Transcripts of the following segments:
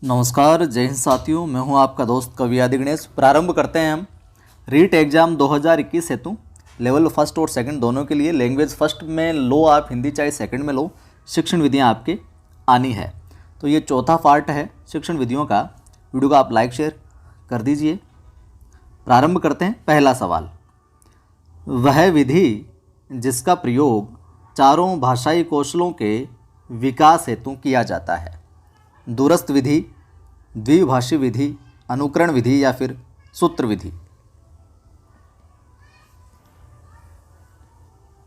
नमस्कार, जय हिंद साथियों। मैं हूं आपका दोस्त कवि आदि गणेश। प्रारंभ करते हैं हम रीट एग्जाम 2021 हेतु लेवल फर्स्ट और सेकंड दोनों के लिए। लैंग्वेज फर्स्ट में लो आप हिंदी, चाहे सेकंड में लो, शिक्षण विधियां आपके आनी है। तो ये चौथा पार्ट है शिक्षण विधियों का। वीडियो को आप लाइक शेयर कर दीजिए। प्रारंभ करते हैं। पहला सवाल, वह विधि जिसका प्रयोग चारों भाषाई कौशलों के विकास हेतु किया जाता है, दूरस्थ विधि, द्विभाषी विधि, अनुकरण विधि या फिर सूत्र विधि।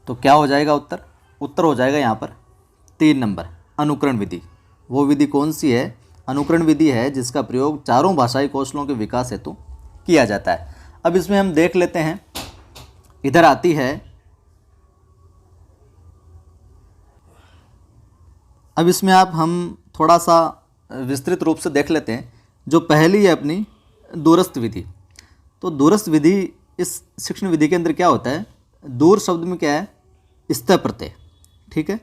तो क्या हो जाएगा उत्तर? उत्तर हो जाएगा यहाँ पर 3 नंबर, अनुकरण विधि। वो विधि कौन सी है? अनुकरण विधि है जिसका प्रयोग चारों भाषाई कौशलों के विकास हेतु किया जाता है। अब इसमें हम देख लेते हैं, इधर आती है, अब इसमें हम थोड़ा सा विस्तृत रूप से देख लेते हैं। जो पहली है अपनी दूरस्थ विधि। तो दूरस्थ विधि इस शिक्षण विधि के अंदर क्या होता है? दूर शब्द में क्या है? स्थ प्रत्यय। ठीक है,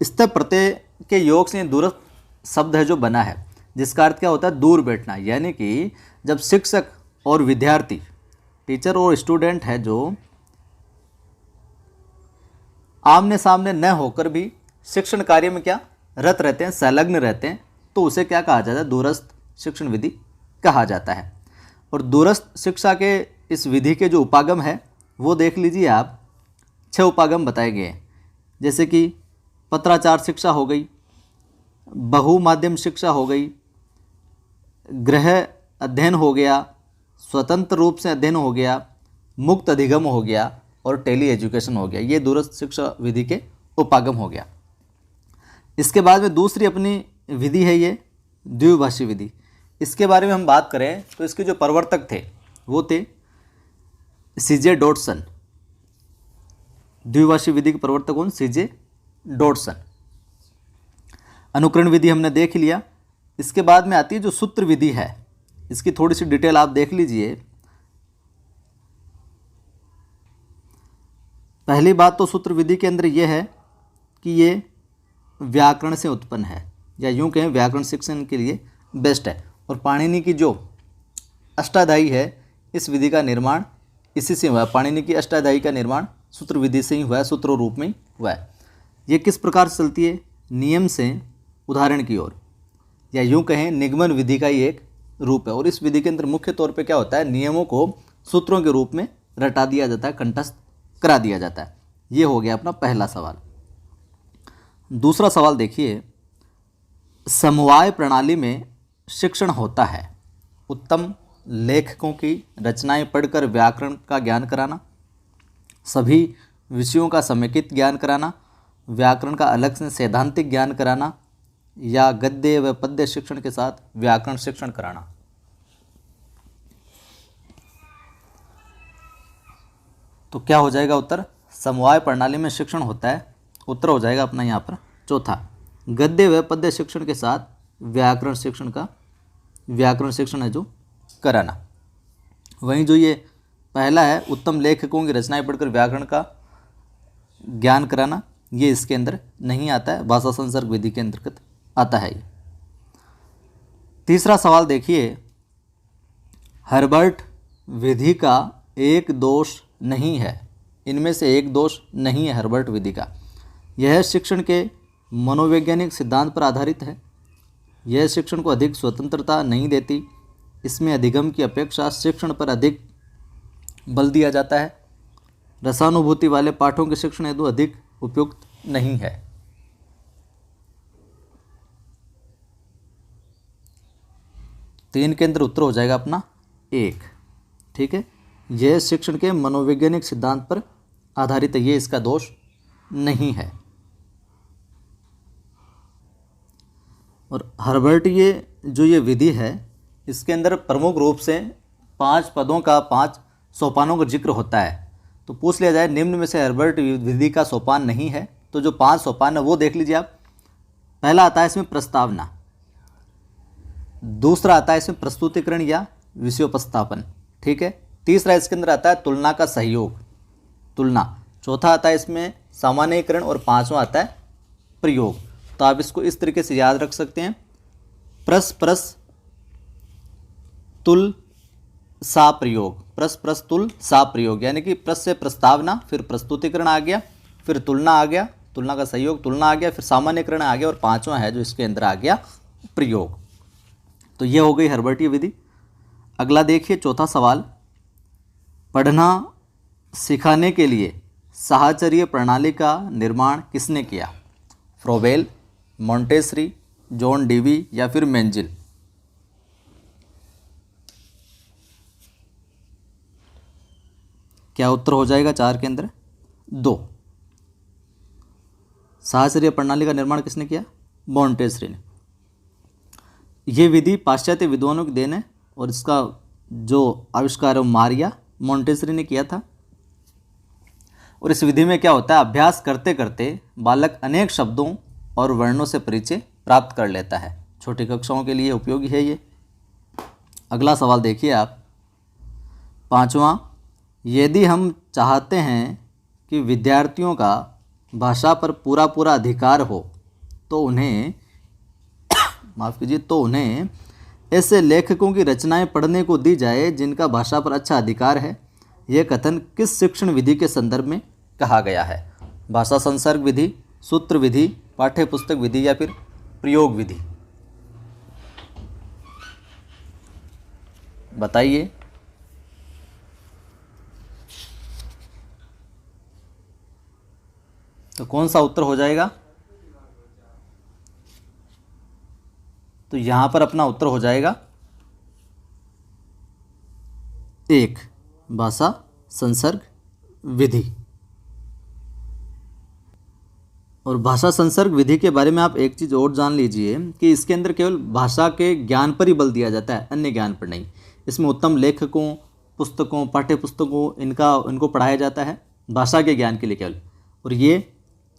स्थ प्रत्यय के योग से दूरस्थ शब्द है जो बना है, जिसका अर्थ क्या होता है? दूर बैठना। यानी कि जब शिक्षक और विद्यार्थी, टीचर और स्टूडेंट है, जो आमने सामने न होकर भी शिक्षण कार्य में क्या रत रहते हैं, संलग्न रहते हैं, तो उसे क्या कहा जाता है? दूरस्थ शिक्षण विधि कहा जाता है। और दूरस्थ शिक्षा के इस विधि के जो उपागम है वो देख लीजिए आप। 6 उपागम बताए गए हैं, जैसे कि पत्राचार शिक्षा हो गई, बहुमाध्यम शिक्षा हो गई, गृह अध्ययन हो गया, स्वतंत्र रूप से अध्ययन हो गया, मुक्त अधिगम हो गया और टेली एजुकेशन हो गया। ये दूरस्थ शिक्षा विधि के उपागम हो गया। इसके बाद में दूसरी अपनी विधि है ये द्विभाषी विधि। इसके बारे में हम बात करें तो इसके जो प्रवर्तक थे वो थे सीजे डॉटसन। द्विभाषी विधि के प्रवर्तक कौन? सीजे डॉटसन। अनुकरण विधि हमने देख लिया। इसके बाद में आती है जो सूत्र विधि है, इसकी थोड़ी सी डिटेल आप देख लीजिए। पहली बात तो सूत्र विधि के अंदर यह है कि ये व्याकरण से उत्पन्न है, या यूं कहें व्याकरण शिक्षण के लिए बेस्ट है। और पाणिनि की जो अष्टाध्यायी है, इस विधि का निर्माण इसी से हुआ है। पाणिनि की अष्टाध्यायी का निर्माण सूत्र विधि से ही हुआ है, सूत्र रूप में ही हुआ है। ये किस प्रकार से चलती है? नियम से उदाहरण की ओर, या यूं कहें निगमन विधि का ही एक रूप है। और इस विधि के अंदर मुख्य तौर पे क्या होता है? नियमों को सूत्रों के रूप में रटा दिया जाता है, कंठस्थ करा दिया जाता है। ये हो गया अपना पहला सवाल। दूसरा सवाल देखिए, समवाय प्रणाली में शिक्षण होता है उत्तम लेखकों की रचनाएं पढ़कर व्याकरण का ज्ञान कराना, सभी विषयों का समेकित ज्ञान कराना, व्याकरण का अलग से सैद्धांतिक ज्ञान कराना, या गद्य व पद्य शिक्षण के साथ व्याकरण शिक्षण कराना। तो क्या हो जाएगा उत्तर? समवाय प्रणाली में शिक्षण होता है। उत्तर हो जाएगा अपना यहाँ पर चौथा, गद्य व पद्य शिक्षण के साथ व्याकरण शिक्षण है जो कराना। वहीं जो ये पहला है, उत्तम लेखकों की रचनाएं पढ़कर व्याकरण का ज्ञान कराना, ये इसके अंदर नहीं आता है, भाषा संसर्ग विधि के अंतर्गत आता है ये। तीसरा सवाल देखिए, हर्बर्ट विधि का एक दोष नहीं है, इनमें से एक दोष नहीं है हर्बर्ट विधि का। यह शिक्षण के मनोवैज्ञानिक सिद्धांत पर आधारित है। यह शिक्षण को अधिक स्वतंत्रता नहीं देती। इसमें अधिगम की अपेक्षा शिक्षण पर अधिक बल दिया जाता है। रसानुभूति वाले पाठों के शिक्षण हेतु अधिक उपयुक्त नहीं है। तीन के अंदर उत्तर हो जाएगा अपना 1। ठीक है, यह शिक्षण के मनोवैज्ञानिक सिद्धांत पर आधारित है, ये इसका दोष नहीं है। और हर्बर्ट ये विधि है, इसके अंदर प्रमुख रूप से 5 पदों का 5 सोपानों का जिक्र होता है। तो पूछ लिया जाए निम्न में से हर्बर्ट विधि का सोपान नहीं है, तो जो 5 सोपान है वो देख लीजिए आप। पहला आता है इसमें प्रस्तावना, दूसरा आता है इसमें प्रस्तुतिकरण या विषयोपस्थापन। ठीक है, तीसरा इसके अंदर आता है तुलना का सहयोग, तुलना। चौथा आता है इसमें सामान्यीकरण और 5वां आता है प्रयोग। तो आप इसको इस तरीके से याद रख सकते हैं। प्रस प्रस तुल सा प्रयोग, प्रस प्रस तुल सा प्रयोग, यानी कि प्रस से प्रस्तावना, फिर प्रस्तुतिकरण आ गया, फिर तुलना आ गया, तुलना का सहयोग तुलना आ गया, फिर सामान्यकरण आ गया, और पांचवा है जो इसके अंदर आ गया प्रयोग। तो ये हो गई हर्बर्टीय विधि। अगला देखिए चौथा सवाल, पढ़ना सिखाने के लिए साहचर्य प्रणाली का निर्माण किसने किया? फ्रोबेल, मोंटेसरी, जॉन डीवी या फिर मेंजिल? क्या उत्तर हो जाएगा 4 के अंदर? 2। साहचर्य प्रणाली का निर्माण किसने किया? मोंटेसरी ने। यह विधि पाश्चात्य विद्वानों की देन है और इसका जो आविष्कार है मारिया मोंटेसरी ने किया था। और इस विधि में क्या होता है, अभ्यास करते करते बालक अनेक शब्दों और वर्णों से परिचय प्राप्त कर लेता है। छोटी कक्षाओं के लिए उपयोगी है ये। अगला सवाल देखिए आप, 5वां, यदि हम चाहते हैं कि विद्यार्थियों का भाषा पर पूरा पूरा अधिकार हो तो उन्हें ऐसे लेखकों की रचनाएं पढ़ने को दी जाए जिनका भाषा पर अच्छा अधिकार है। यह कथन किस शिक्षण विधि के संदर्भ में कहा गया है? भाषा संसर्ग विधि, सूत्र विधि, पाठ्य पुस्तक विधि या फिर प्रयोग विधि? बताइए। तो कौन सा उत्तर हो जाएगा? तो यहां पर अपना उत्तर हो जाएगा 1, भाषा संसर्ग विधि। और भाषा संसर्ग विधि के बारे में आप एक चीज़ और जान लीजिए कि इसके अंदर केवल भाषा के ज्ञान पर ही बल दिया जाता है, अन्य ज्ञान पर नहीं। इसमें उत्तम लेखकों, पुस्तकों, पाठ्य पुस्तकों इनको पढ़ाया जाता है भाषा के ज्ञान के लिए केवल। और ये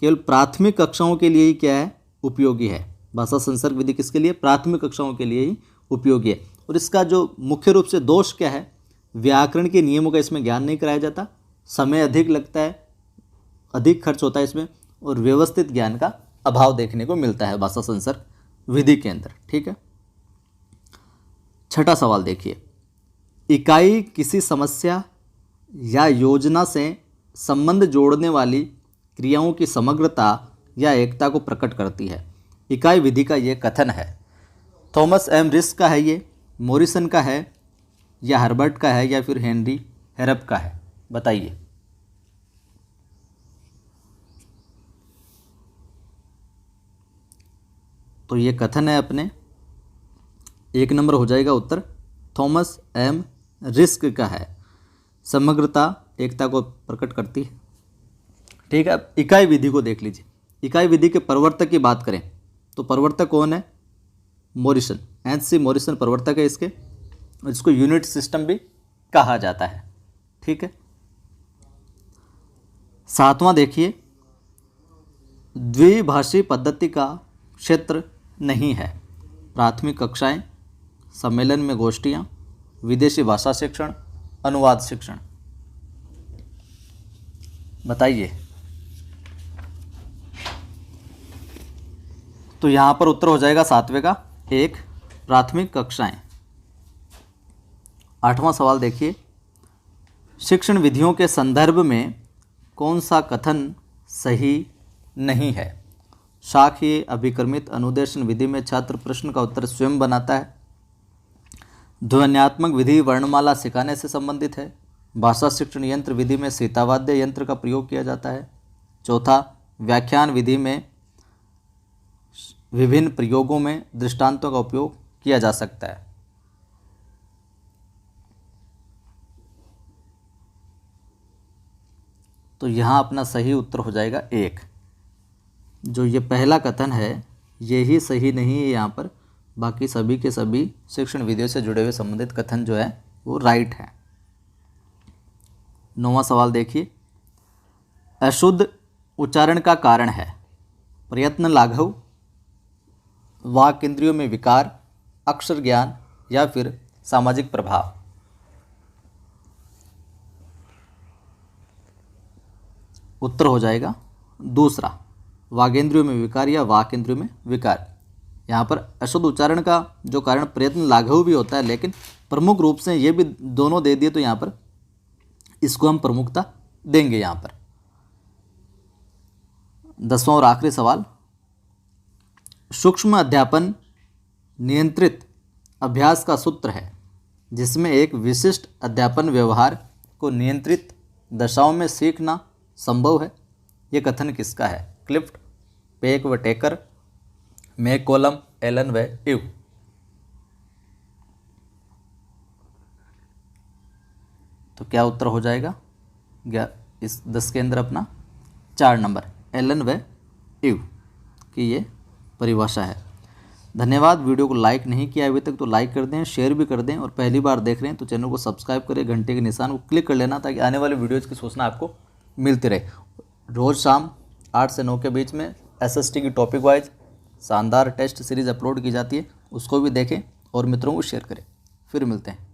केवल प्राथमिक कक्षाओं के लिए ही क्या है, उपयोगी है। भाषा संसर्ग विधि किसके लिए? प्राथमिक कक्षाओं के लिए ही उपयोगी है। और इसका जो मुख्य रूप से दोष क्या है, व्याकरण के नियमों का इसमें ज्ञान नहीं कराया जाता, समय अधिक लगता है, अधिक खर्च होता है इसमें, और व्यवस्थित ज्ञान का अभाव देखने को मिलता है भाषा संसर्ग विधि के अंदर। ठीक है। 6ठा सवाल देखिए, इकाई किसी समस्या या योजना से संबंध जोड़ने वाली क्रियाओं की समग्रता या एकता को प्रकट करती है। इकाई विधि का ये कथन है। थॉमस एम रिस्क का है ये, मॉरिसन का है, या हर्बर्ट का है, या फिर हेनरी हेरप का है? बताइए। तो ये कथन है अपने 1 नंबर हो जाएगा उत्तर, थॉमस एम रिस्क का है। समग्रता एकता को प्रकट करती है। ठीक है। अब इकाई विधि को देख लीजिए। इकाई विधि के प्रवर्तक की बात करें तो प्रवर्तक कौन है? मॉरिसन, एच.सी. मॉरिसन प्रवर्तक है इसके, और इसको यूनिट सिस्टम भी कहा जाता है। ठीक है। 7वां देखिए, द्विभाषी पद्धति का क्षेत्र नहीं है। प्राथमिक कक्षाएं, सम्मेलन में गोष्ठियां, विदेशी भाषा शिक्षण, अनुवाद शिक्षण? बताइए। तो यहाँ पर उत्तर हो जाएगा 7वें का 1, प्राथमिक कक्षाएं। 8वां सवाल देखिए, शिक्षण विधियों के संदर्भ में कौन सा कथन सही नहीं है? शाखीय अभिक्रमित अनुदेशन विधि में छात्र प्रश्न का उत्तर स्वयं बनाता है। ध्वन्यात्मक विधि वर्णमाला सिखाने से संबंधित है। भाषा शिक्षण यंत्र विधि में सीतावाद्य यंत्र का प्रयोग किया जाता है। चौथा, व्याख्यान विधि में विभिन्न प्रयोगों में दृष्टांतों का उपयोग किया जा सकता है। तो यहाँ अपना सही उत्तर हो जाएगा 1। जो ये पहला कथन है ये ही सही नहीं है यहाँ पर, बाकी सभी के सभी शिक्षण विधियों से जुड़े हुए संबंधित कथन जो है वो राइट है। 9वां सवाल देखिए, अशुद्ध उच्चारण का कारण है प्रयत्न लाघव, वाक् इंद्रियों में विकार, अक्षर ज्ञान या फिर सामाजिक प्रभाव? उत्तर हो जाएगा दूसरा, वागेंद्रियों में विकार या वाक इंद्रियों में विकार, यहाँ पर अशुद्ध उच्चारण का जो कारण प्रयत्न लाघव भी होता है, लेकिन प्रमुख रूप से ये भी दोनों दे दिए तो यहाँ पर इसको हम प्रमुखता देंगे। यहाँ पर 10वां और आखिरी सवाल, सूक्ष्म अध्यापन नियंत्रित अभ्यास का सूत्र है जिसमें एक विशिष्ट अध्यापन व्यवहार को नियंत्रित दशाओं में सीखना संभव है। यह कथन किसका है? क्लिफ्ट, पेक व टेकर, मैककोलम, एलन व इव। तो क्या उत्तर हो जाएगा? इस 10 के अंदर अपना 4 नंबर एलन व इव की ये परिभाषा है। धन्यवाद। वीडियो को लाइक नहीं किया अभी तक तो लाइक कर दें, शेयर भी कर दें, और पहली बार देख रहे हैं तो चैनल को सब्सक्राइब करें, घंटे के निशान को क्लिक कर लेना ताकि आने वाले वीडियोज़ की सूचना आपको मिलती रहे। रोज़ शाम 8 से 9 के बीच में SST की टॉपिक वाइज शानदार टेस्ट सीरीज़ अपलोड की जाती है, उसको भी देखें और मित्रों को शेयर करें। फिर मिलते हैं।